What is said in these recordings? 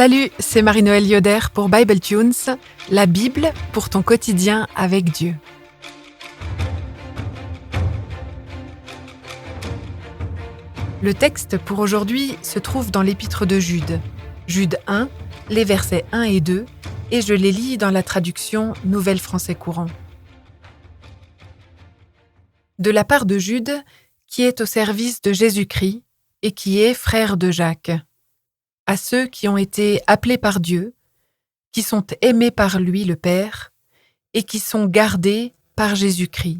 Salut, c'est Marie-Noëlle Yoder pour Bible Tunes, la Bible pour ton quotidien avec Dieu. Le texte pour aujourd'hui se trouve dans l'épître de Jude. Jude 1, les versets 1 et 2, et je les lis dans la traduction Nouvelle Français Courant. De la part de Jude, qui est au service de Jésus-Christ et qui est frère de Jacques. À ceux qui ont été appelés par Dieu, qui sont aimés par lui le Père, et qui sont gardés par Jésus-Christ.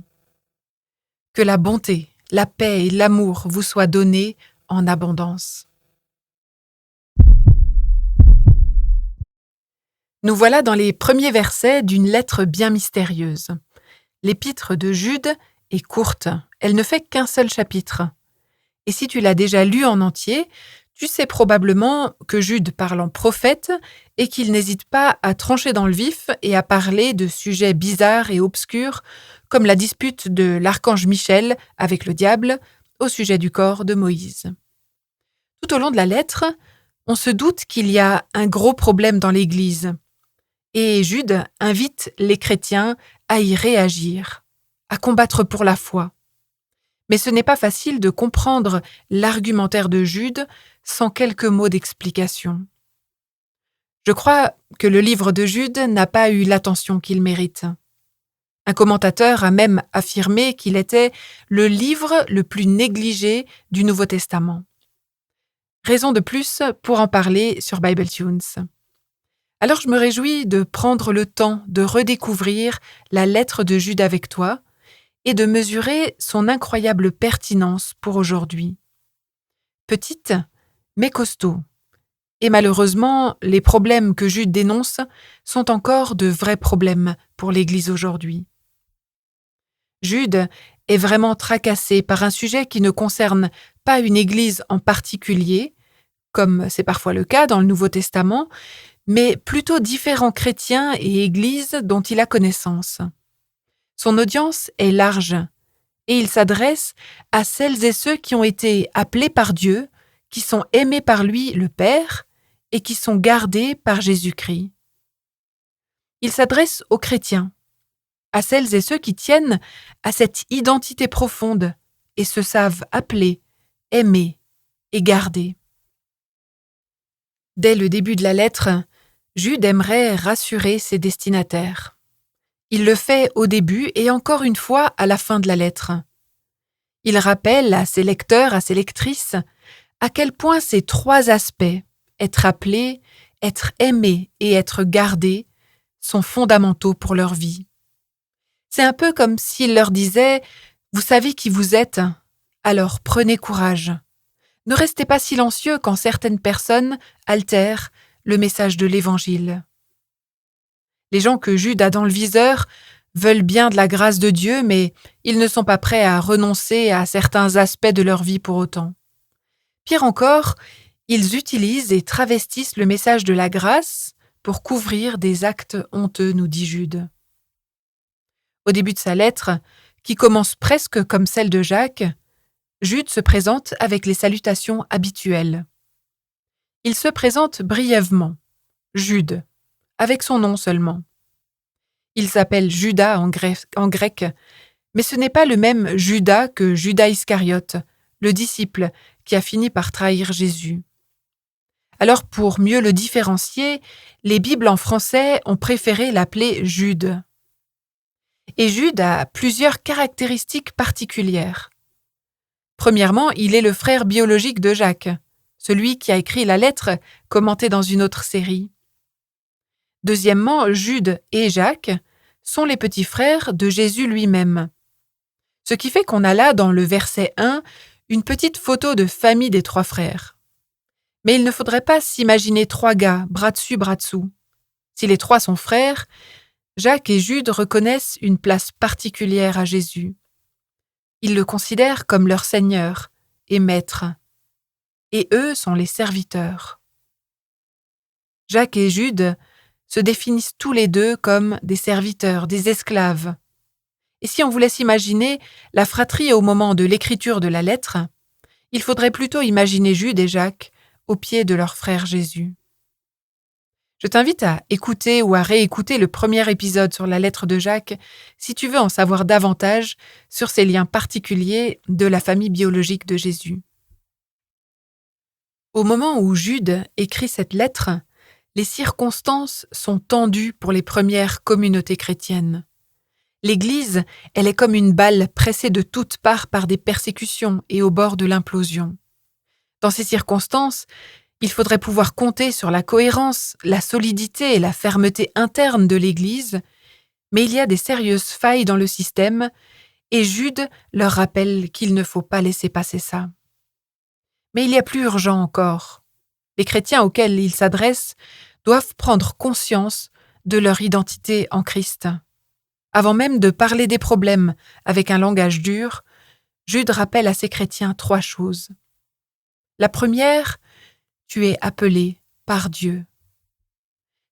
Que la bonté, la paix et l'amour vous soient donnés en abondance. Nous voilà dans les premiers versets d'une lettre bien mystérieuse. L'épître de Jude est courte, elle ne fait qu'un seul chapitre. Et si tu l'as déjà lu en entier, tu sais probablement que Jude parle en prophète et qu'il n'hésite pas à trancher dans le vif et à parler de sujets bizarres et obscurs comme la dispute de l'archange Michel avec le diable au sujet du corps de Moïse. Tout au long de la lettre, on se doute qu'il y a un gros problème dans l'Église et Jude invite les chrétiens à y réagir, à combattre pour la foi. Mais ce n'est pas facile de comprendre l'argumentaire de Jude sans quelques mots d'explication. Je crois que le livre de Jude n'a pas eu l'attention qu'il mérite. Un commentateur a même affirmé qu'il était le livre le plus négligé du Nouveau Testament. Raison de plus pour en parler sur Bible Tunes. Alors je me réjouis de prendre le temps de redécouvrir la lettre de Jude avec toi et de mesurer son incroyable pertinence pour aujourd'hui. Petite, mais costaud. Et malheureusement, les problèmes que Jude dénonce sont encore de vrais problèmes pour l'Église aujourd'hui. Jude est vraiment tracassé par un sujet qui ne concerne pas une Église en particulier, comme c'est parfois le cas dans le Nouveau Testament, mais plutôt différents chrétiens et Églises dont il a connaissance. Son audience est large et il s'adresse à celles et ceux qui ont été appelés par Dieu, qui sont aimés par lui, le Père, et qui sont gardés par Jésus-Christ. Il s'adresse aux chrétiens, à celles et ceux qui tiennent à cette identité profonde et se savent appelés, aimés et gardés. Dès le début de la lettre, Jude aimerait rassurer ses destinataires. Il le fait au début et encore une fois à la fin de la lettre. Il rappelle à ses lecteurs, à ses lectrices, à quel point ces trois aspects, être appelé, être aimé et être gardé, sont fondamentaux pour leur vie. C'est un peu comme s'il leur disait « Vous savez qui vous êtes, alors prenez courage. Ne restez pas silencieux quand certaines personnes altèrent le message de l'Évangile. » Les gens que Jude a dans le viseur veulent bien de la grâce de Dieu, mais ils ne sont pas prêts à renoncer à certains aspects de leur vie pour autant. Pire encore, ils utilisent et travestissent le message de la grâce pour couvrir des actes honteux, nous dit Jude. Au début de sa lettre, qui commence presque comme celle de Jacques, Jude se présente avec les salutations habituelles. Il se présente brièvement, Jude, avec son nom seulement. Il s'appelle Judas en grec, mais ce n'est pas le même Judas que Judas Iscariote, le disciple qui a fini par trahir Jésus. Alors pour mieux le différencier, les Bibles en français ont préféré l'appeler Jude. Et Jude a plusieurs caractéristiques particulières. Premièrement, il est le frère biologique de Jacques, celui qui a écrit la lettre commentée dans une autre série. Deuxièmement, Jude et Jacques sont les petits frères de Jésus lui-même. Ce qui fait qu'on a là, dans le verset 1, une petite photo de famille des trois frères. Mais il ne faudrait pas s'imaginer trois gars, bras dessus, bras dessous. Si les trois sont frères, Jacques et Jude reconnaissent une place particulière à Jésus. Ils le considèrent comme leur Seigneur et Maître. Et eux sont les serviteurs. Jacques et Jude se définissent tous les deux comme des serviteurs, des esclaves. Et si on vous laisse imaginer la fratrie au moment de l'écriture de la lettre, il faudrait plutôt imaginer Jude et Jacques au pied de leur frère Jésus. Je t'invite à écouter ou à réécouter le premier épisode sur la lettre de Jacques si tu veux en savoir davantage sur ces liens particuliers de la famille biologique de Jésus. Au moment où Jude écrit cette lettre, les circonstances sont tendues pour les premières communautés chrétiennes. L'Église, elle est comme une balle pressée de toutes parts par des persécutions et au bord de l'implosion. Dans ces circonstances, il faudrait pouvoir compter sur la cohérence, la solidité et la fermeté interne de l'Église, mais il y a des sérieuses failles dans le système et Jude leur rappelle qu'il ne faut pas laisser passer ça. Mais il y a plus urgent encore. Les chrétiens auxquels il s'adresse doivent prendre conscience de leur identité en Christ. Avant même de parler des problèmes avec un langage dur, Jude rappelle à ses chrétiens 3 choses. La première, tu es appelé par Dieu.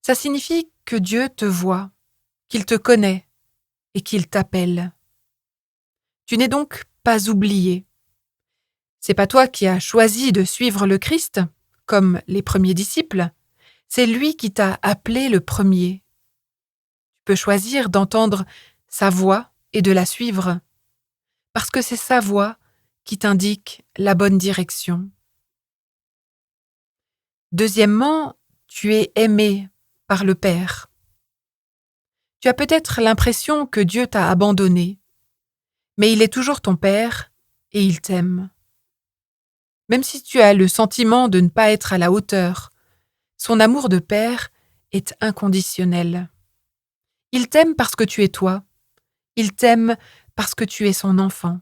Ça signifie que Dieu te voit, qu'il te connaît et qu'il t'appelle. Tu n'es donc pas oublié. C'est pas toi qui as choisi de suivre le Christ, comme les premiers disciples. C'est lui qui t'a appelé le premier. Tu peux choisir d'entendre sa voix et de la suivre, parce que c'est sa voix qui t'indique la bonne direction. Deuxièmement, tu es aimé par le Père. Tu as peut-être l'impression que Dieu t'a abandonné, mais il est toujours ton Père et il t'aime. Même si tu as le sentiment de ne pas être à la hauteur, son amour de Père est inconditionnel. Il t'aime parce que tu es toi. Il t'aime parce que tu es son enfant.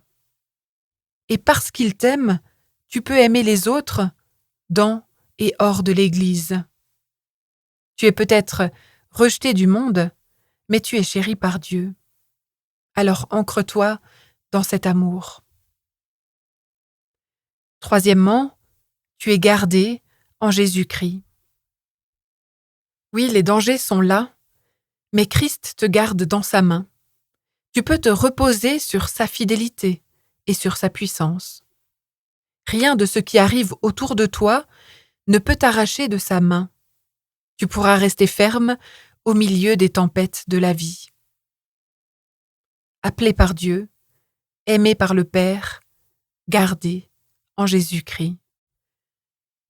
Et parce qu'il t'aime, tu peux aimer les autres dans et hors de l'Église. Tu es peut-être rejeté du monde, mais tu es chéri par Dieu. Alors ancre-toi dans cet amour. Troisièmement, tu es gardé en Jésus-Christ. Oui, les dangers sont là, mais Christ te garde dans sa main. Tu peux te reposer sur sa fidélité et sur sa puissance. Rien de ce qui arrive autour de toi ne peut t'arracher de sa main. Tu pourras rester ferme au milieu des tempêtes de la vie. Appelé par Dieu, aimé par le Père, gardé en Jésus-Christ.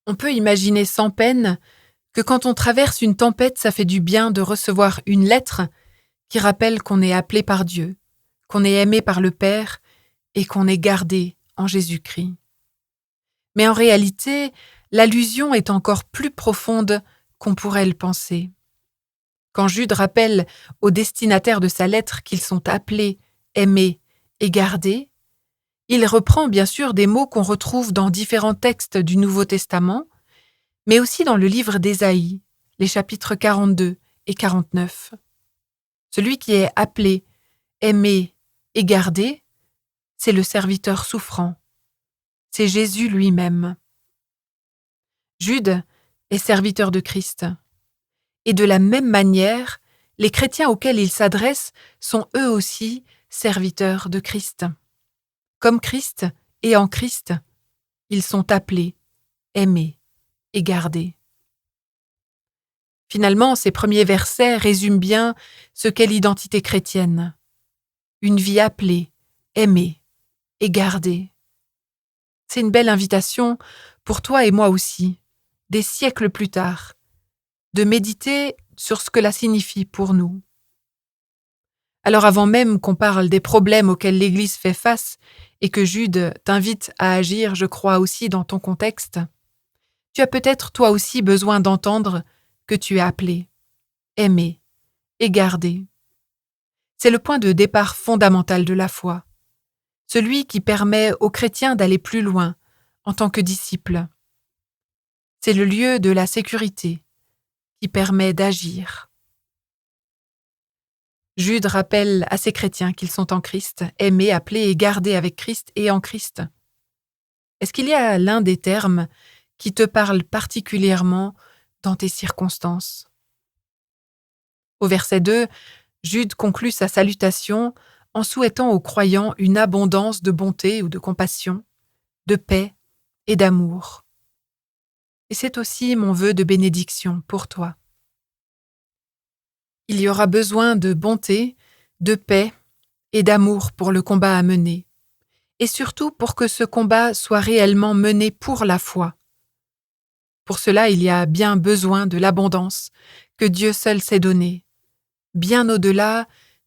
On peut imaginer sans peine que quand on traverse une tempête, ça fait du bien de recevoir une lettre qui rappelle qu'on est appelé par Dieu, qu'on est aimé par le Père et qu'on est gardé en Jésus-Christ. Mais en réalité, l'allusion est encore plus profonde qu'on pourrait le penser. Quand Jude rappelle aux destinataires de sa lettre qu'ils sont appelés, aimés et gardés, il reprend bien sûr des mots qu'on retrouve dans différents textes du Nouveau Testament, mais aussi dans le livre d'Ésaïe, les chapitres 42 et 49. Celui qui est appelé, aimé et gardé, c'est le serviteur souffrant. C'est Jésus lui-même. Jude est serviteur de Christ. Et de la même manière, les chrétiens auxquels il s'adresse sont eux aussi serviteurs de Christ. Comme Christ et en Christ, ils sont appelés, aimés et gardés. Finalement, ces premiers versets résument bien ce qu'est l'identité chrétienne. Une vie appelée, aimée et gardée. C'est une belle invitation pour toi et moi aussi, des siècles plus tard, de méditer sur ce que cela signifie pour nous. Alors avant même qu'on parle des problèmes auxquels l'Église fait face et que Jude t'invite à agir, je crois aussi dans ton contexte, tu as peut-être toi aussi besoin d'entendre que tu es appelé, aimé et gardé. C'est le point de départ fondamental de la foi, celui qui permet aux chrétiens d'aller plus loin en tant que disciples. C'est le lieu de la sécurité qui permet d'agir. Jude rappelle à ses chrétiens qu'ils sont en Christ, aimés, appelés et gardés avec Christ et en Christ. Est-ce qu'il y a l'un des termes qui te parle particulièrement dans tes circonstances? Au verset 2, Jude conclut sa salutation en souhaitant aux croyants une abondance de bonté ou de compassion, de paix et d'amour. Et c'est aussi mon vœu de bénédiction pour toi. Il y aura besoin de bonté, de paix et d'amour pour le combat à mener, et surtout pour que ce combat soit réellement mené pour la foi. Pour cela, il y a bien besoin de l'abondance que Dieu seul sait donner, bien au-delà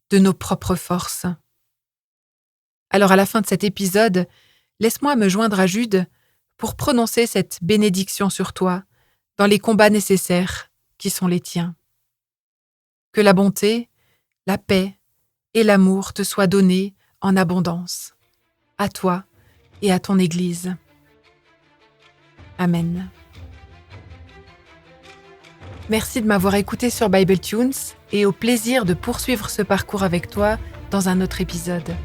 de nos propres forces. Alors à la fin de cet épisode, laisse-moi me joindre à Jude pour prononcer cette bénédiction sur toi dans les combats nécessaires qui sont les tiens. Que la bonté, la paix et l'amour te soient donnés en abondance, à toi et à ton Église. Amen. Merci de m'avoir écouté sur Bible Tunes et au plaisir de poursuivre ce parcours avec toi dans un autre épisode.